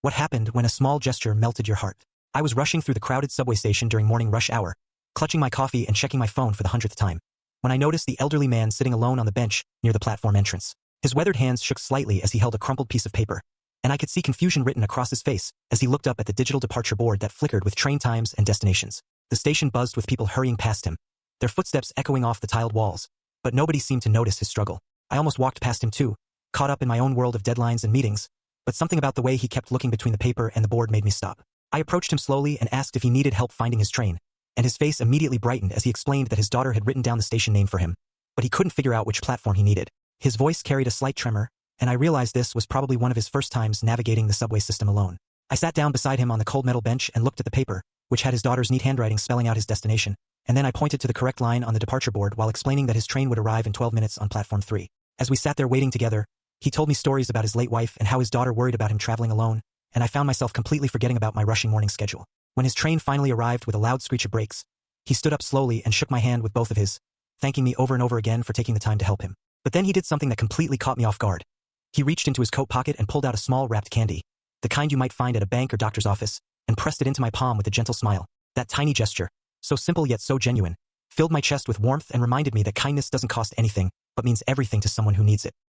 What happened when a small gesture melted your heart? I was rushing through the crowded subway station during morning rush hour, clutching my coffee and checking my phone for the 100th time, when I noticed the elderly man sitting alone on the bench near the platform entrance. His weathered hands shook slightly as he held a crumpled piece of paper, and I could see confusion written across his face as he looked up at the digital departure board that flickered with train times and destinations. The station buzzed with people hurrying past him, their footsteps echoing off the tiled walls, but nobody seemed to notice his struggle. I almost walked past him too, caught up in my own world of deadlines and meetings, but something about the way he kept looking between the paper and the board made me stop. I approached him slowly and asked if he needed help finding his train, and his face immediately brightened as he explained that his daughter had written down the station name for him, but he couldn't figure out which platform he needed. His voice carried a slight tremor, and I realized this was probably one of his first times navigating the subway system alone. I sat down beside him on the cold metal bench and looked at the paper, which had his daughter's neat handwriting spelling out his destination, and then I pointed to the correct line on the departure board while explaining that his train would arrive in 12 minutes on platform 3. As we sat there waiting together, he told me stories about his late wife and how his daughter worried about him traveling alone, and I found myself completely forgetting about my rushing morning schedule. When his train finally arrived with a loud screech of brakes, he stood up slowly and shook my hand with both of his, thanking me over and over again for taking the time to help him. But then he did something that completely caught me off guard. He reached into his coat pocket and pulled out a small wrapped candy, the kind you might find at a bank or doctor's office, and pressed it into my palm with a gentle smile. That tiny gesture, so simple yet so genuine, filled my chest with warmth and reminded me that kindness doesn't cost anything, but means everything to someone who needs it.